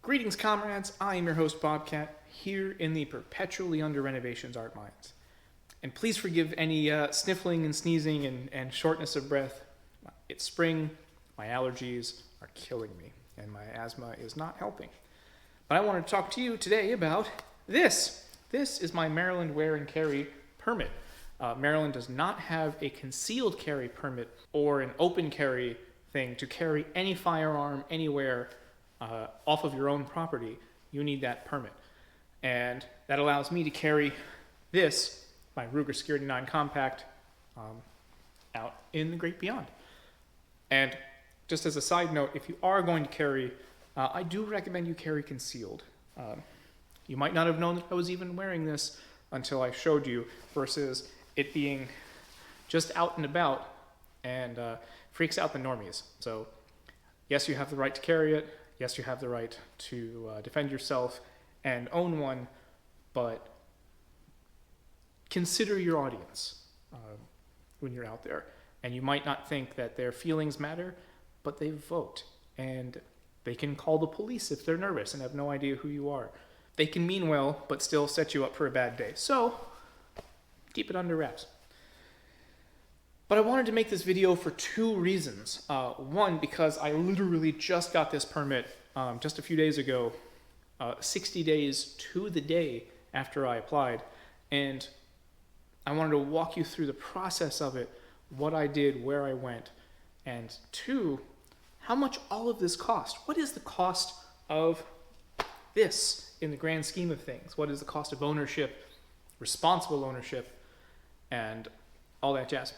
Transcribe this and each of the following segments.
Greetings, comrades. I am your host, Bobcat, here in the perpetually under renovations art mines. And please forgive any sniffling and sneezing and shortness of breath. It's spring, my allergies are killing me, and my asthma is not helping. But I wanted to talk to you today about this. This is my Maryland wear and carry permit. Maryland does not have a concealed carry permit or an open carry thing to carry any firearm anywhere off of your own property. You need that permit. And that allows me to carry this, my Ruger Security 9 Compact, out in the great beyond. And just as a side note, if you are going to carry, I do recommend you carry concealed. You might not have known that I was even wearing this until I showed you, versus it being just out and about and freaks out the normies. So yes, you have the right to carry it. Yes, you have the right to defend yourself and own one, but consider your audience when you're out there. And you might not think that their feelings matter, but they vote. And they can call the police if they're nervous and have no idea who you are. They can mean well, but still set you up for a bad day. So keep it under wraps. But I wanted to make this video for two reasons. One, because I literally just got this permit just a few days ago, 60 days to the day after I applied. And I wanted to walk you through the process of it, what I did, where I went. And two, how much all of this cost. What is the cost of this in the grand scheme of things? What is the cost of ownership, responsible ownership, and all that jazz?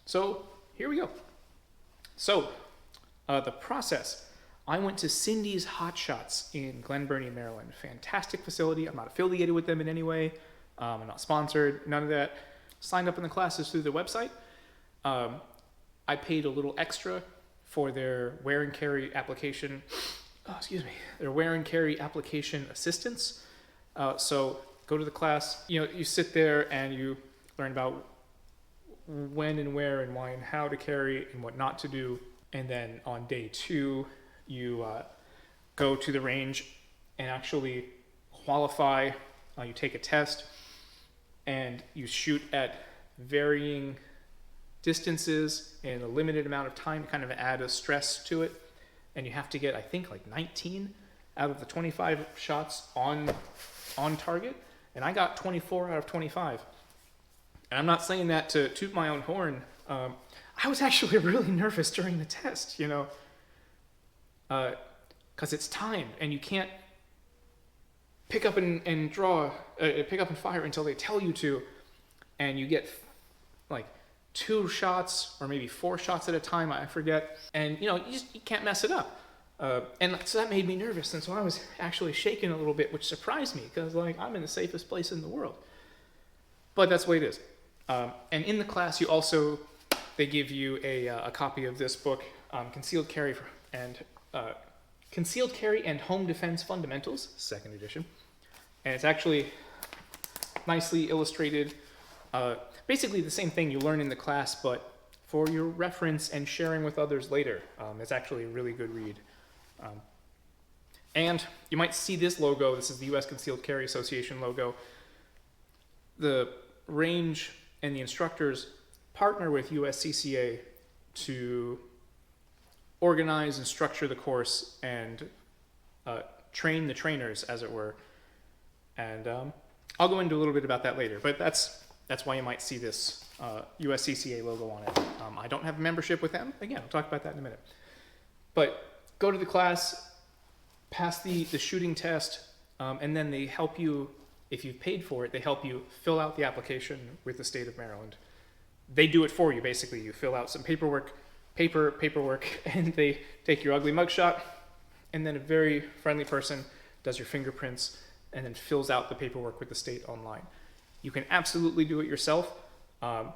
So here we go. So the process, I went to Cindy's Hot Shots in Glen Burnie, Maryland. Fantastic facility. I'm not affiliated with them in any way. I'm not sponsored, none of that. Signed up in the classes through their website. I paid a little extra for their wear and carry application, their wear and carry application assistance. So go to the class, you sit there and you learn about when and where and why and how to carry and what not to do. And then on day 2, you go to the range and actually qualify. You take a test and you shoot at varying distances in a limited amount of time to kind of add a stress to it. And you have to get, I think, like 19 out of the 25 shots on target. And I got 24 out of 25. And I'm not saying that to toot my own horn. I was actually really nervous during the test, because it's timed and you can't pick up and fire until they tell you to, and you get like 2 shots or maybe 4 shots at a time, I forget, and you can't mess it up. And so that made me nervous, and so I was actually shaking a little bit, which surprised me because I'm in the safest place in the world. But that's the way it is. And in the class, they give you a copy of this book, Concealed Carry and Home Defense Fundamentals, 2nd edition. And it's actually nicely illustrated. Basically the same thing you learn in the class, but for your reference and sharing with others later. It's actually a really good read. And you might see this logo. This is the U.S. Concealed Carry Association logo. The range and the instructors partner with USCCA to organize and structure the course and train the trainers, as it were. And I'll go into a little bit about that later, but that's why you might see this USCCA logo on it. I don't have a membership with them. Again, I'll talk about that in a minute. But go to the class, pass the shooting test, and then they help you. If you've paid for it, they help you fill out the application with the state of Maryland. They do it for you, basically. You fill out some paperwork, and they take your ugly mugshot, and then a very friendly person does your fingerprints and then fills out the paperwork with the state online. You can absolutely do it yourself. I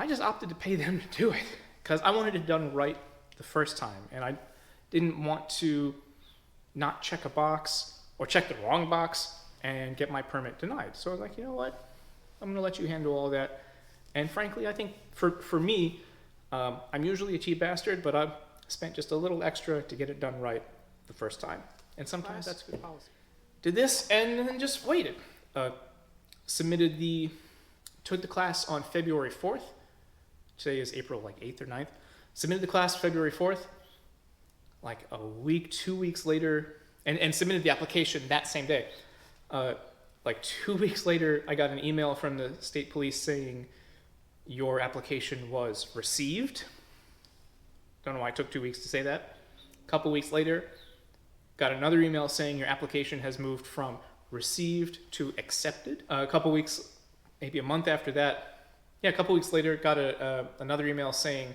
just opted to pay them to do it because I wanted it done right the first time, and I didn't want to not check a box or check the wrong box and get my permit denied. So I was like, you know what? I'm going to let you handle all that. And frankly, I think for me, I'm usually a cheap bastard, but I've spent just a little extra to get it done right. the first time. And sometimes that's good policy. Did this and then just waited. Took the class on February 4th. Today is April 8th or 9th. Submitted the class February 4th. Like a week, 2 weeks later, and submitted the application that same day. 2 weeks later, I got an email from the state police saying your application was received. Don't know why it took 2 weeks to say that. A couple weeks later, got another email saying your application has moved from received to accepted. A couple weeks, maybe a month after that, a couple weeks later, got another email saying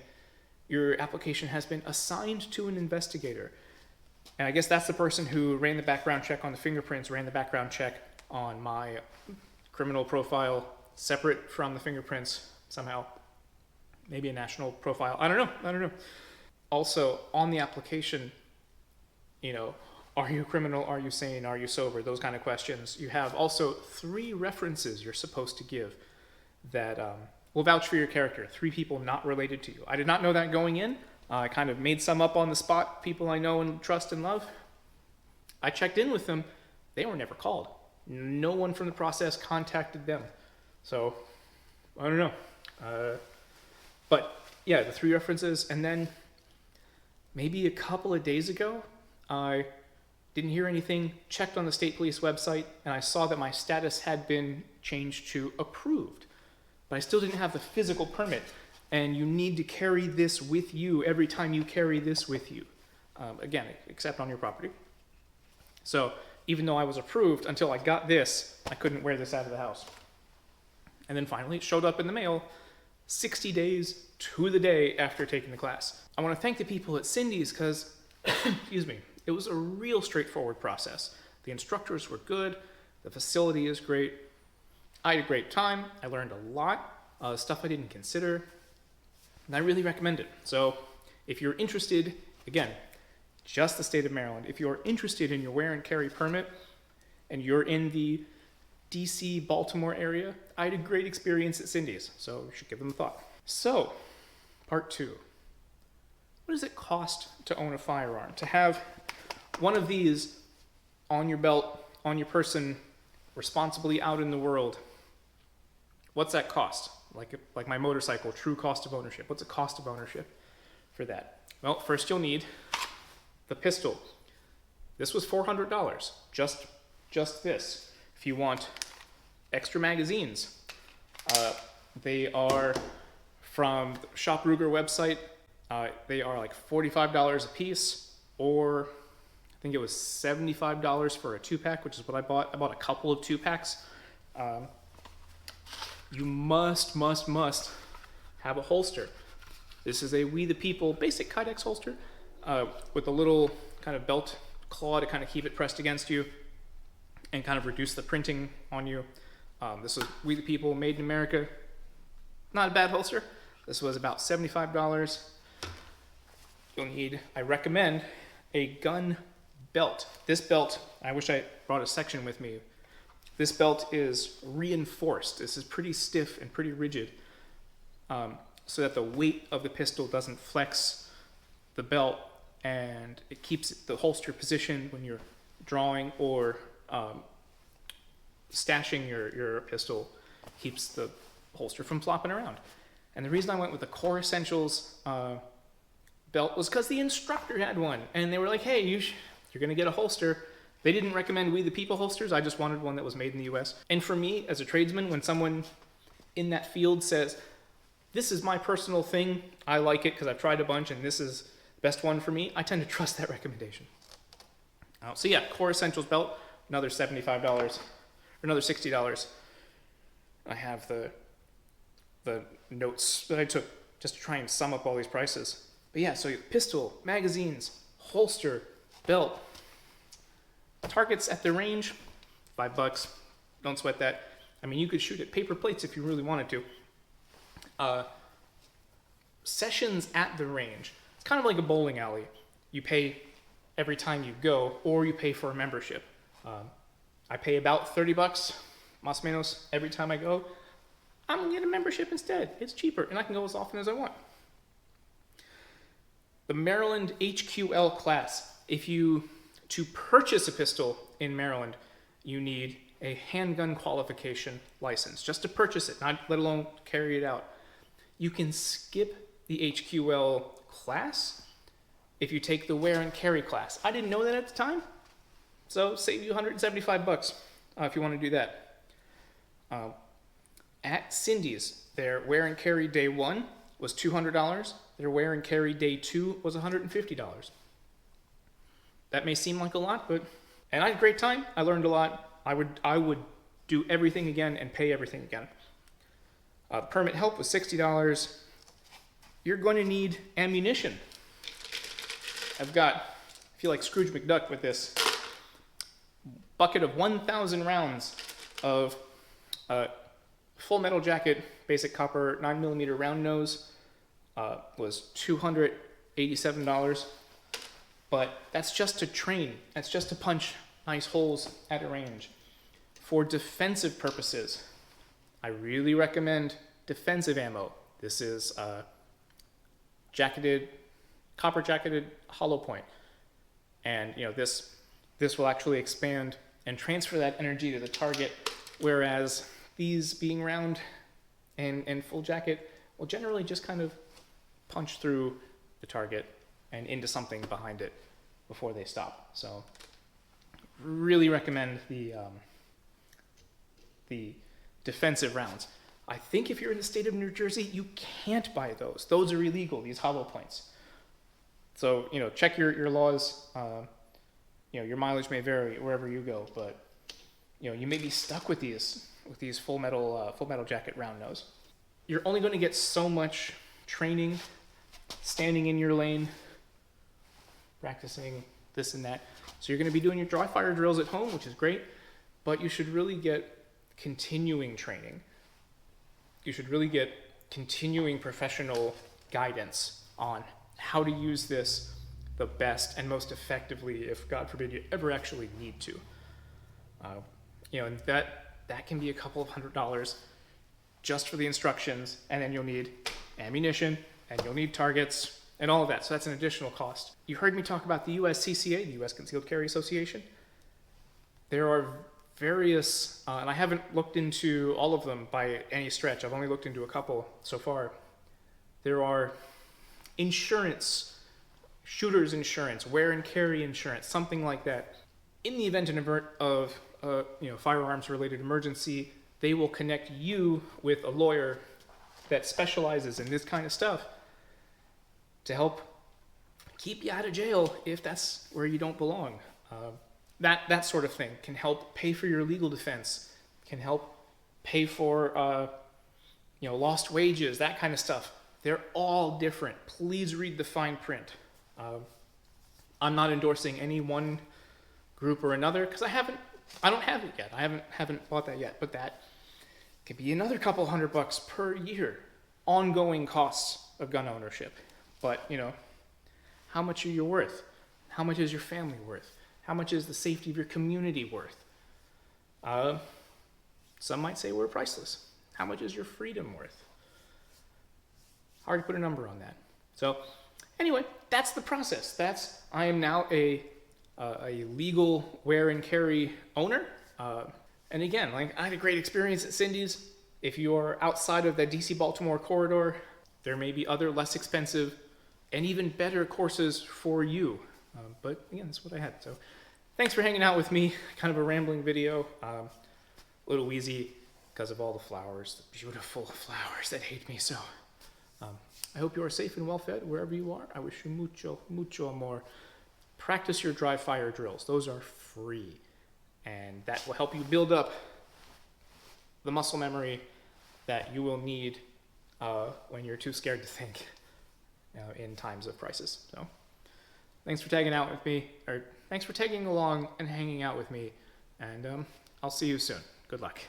your application has been assigned to an investigator. And I guess that's the person who ran the background check on the fingerprints, ran the background check on my criminal profile, separate from the fingerprints somehow. Maybe a national profile. I don't know. Also, on the application, are you criminal? Are you sane? Are you sober? Those kind of questions. You have also 3 references you're supposed to give that will vouch for your character. 3 people not related to you. I did not know that going in. I kind of made some up on the spot, people I know and trust and love. I checked in with them. They were never called. No one from the process contacted them. So, I don't know. But yeah, the 3 references. And then maybe a couple of days ago, I didn't hear anything, checked on the state police website, and I saw that my status had been changed to approved. But I still didn't have the physical permit. And you need to carry this with you every time you carry this with you. Again, except on your property. So even though I was approved, until I got this, I couldn't wear this out of the house. And then finally it showed up in the mail 60 days to the day after taking the class. I want to thank the people at Cindy's because, it was a real straightforward process. The instructors were good. The facility is great. I had a great time. I learned a lot, stuff I didn't consider. And I really recommend it. So if you're interested, again, just the state of Maryland, if you're interested in your wear and carry permit and you're in the DC, Baltimore area, I had a great experience at Cindy's, so you should give them a thought. So, part 2. What does it cost to own a firearm? To have one of these on your belt, on your person, responsibly out in the world, what's that cost? Like my motorcycle, true cost of ownership. What's the cost of ownership for that? Well, first you'll need the pistol. This was $400, just this. If you want extra magazines, they are from the Shop Ruger website. They are like $45 a piece, or I think it was $75 for a 2-pack, which is what I bought. I bought a couple of 2-packs. You must have a holster. This is a We the People basic Kydex holster with a little kind of belt claw to kind of keep it pressed against you and kind of reduce the printing on you. This was We the People, made in America. Not a bad holster. This was about $75. You'll need, I recommend, a gun belt. This belt, I wish I brought a section with me. This belt is reinforced. This is pretty stiff and pretty rigid, so that the weight of the pistol doesn't flex the belt, and it keeps the holster positioned when you're drawing or stashing your pistol, keeps the holster from flopping around. And the reason I went with the Core Essentials belt was because the instructor had one, and they were like, hey, you're going to get a holster. They didn't recommend We the People holsters. I just wanted one that was made in the US. And for me, as a tradesman, when someone in that field says, this is my personal thing, I like it because I've tried a bunch and this is the best one for me, I tend to trust that recommendation. So yeah, Core Essentials belt, another $75, or another $60. I have the notes that I took just to try and sum up all these prices. But yeah, so pistol, magazines, holster, belt. Targets at the range, $5. Don't sweat that. I mean, you could shoot at paper plates if you really wanted to. Sessions at the range. It's kind of like a bowling alley. You pay every time you go, or you pay for a membership. I pay about $30, más o menos, every time I go. I'm gonna get a membership instead. It's cheaper, and I can go as often as I want. The Maryland HQL class. If you To purchase a pistol in Maryland, you need a handgun qualification license, just to purchase it, not let alone carry it out. You can skip the HQL class if you take the wear and carry class. I didn't know that at the time, so save you $175 if you want to do that. At Cindy's, their wear and carry day 1 was $200. Their wear and carry day 2 was $150. That may seem like a lot, and I had a great time. I learned a lot. I would do everything again and pay everything again. Permit help was $60. You're going to need ammunition. I feel like Scrooge McDuck with this bucket of 1,000 rounds of Full Metal Jacket basic copper 9mm round nose. Was $287. But that's just to train. That's just to punch nice holes at a range. For defensive purposes, I really recommend defensive ammo. This is copper jacketed hollow point. And this will actually expand and transfer that energy to the target, whereas these being round and full jacket will generally just kind of punch through the target and into something behind it before they stop. So really recommend the defensive rounds. I think if you're in the state of New Jersey, you can't buy those. Those are illegal, these hollow points. So, check your laws. Your mileage may vary wherever you go, but you may be stuck with these full metal jacket round nose. You're only going to get so much training standing in your lane, practicing this and that. So you're going to be doing your dry fire drills at home, which is great, but you should really get continuing training. You should really get continuing professional guidance on how to use this the best and most effectively if, God forbid, you ever actually need to. And that can be a couple of $100 just for the instructions, and then you'll need ammunition, and you'll need targets, and all of that. So that's an additional cost. You heard me talk about the USCCA, the U.S. Concealed Carry Association. There are various, and I haven't looked into all of them by any stretch. I've only looked into a couple so far. There are insurance, shooter's insurance, wear and carry insurance, something like that. In the event of firearms-related emergency, they will connect you with a lawyer that specializes in this kind of stuff to help keep you out of jail if that's where you don't belong. That sort of thing can help pay for your legal defense, can help pay for lost wages, that kind of stuff. They're all different. Please read the fine print. I'm not endorsing any one group or another because I don't have it yet. I haven't bought that yet, but that could be another couple $100 per year, ongoing costs of gun ownership. But how much are you worth? How much is your family worth? How much is the safety of your community worth? Some might say we're priceless. How much is your freedom worth? Hard to put a number on that. So anyway, that's the process. I am now a legal wear and carry owner. And again, I had a great experience at Cindy's. If you're outside of the DC-Baltimore corridor, there may be other less expensive and even better courses for you. But again, that's what I had. So thanks for hanging out with me. Kind of a rambling video. A little wheezy because of all the flowers, the beautiful flowers that hate me so. I hope you are safe and well fed wherever you are. I wish you mucho, mucho amor. Practice your dry fire drills. Those are free. And that will help you build up the muscle memory that you will need when you're too scared to think in times of crisis. So thanks for tagging out with me, or thanks for tagging along and hanging out with me. And I'll see you soon. Good luck.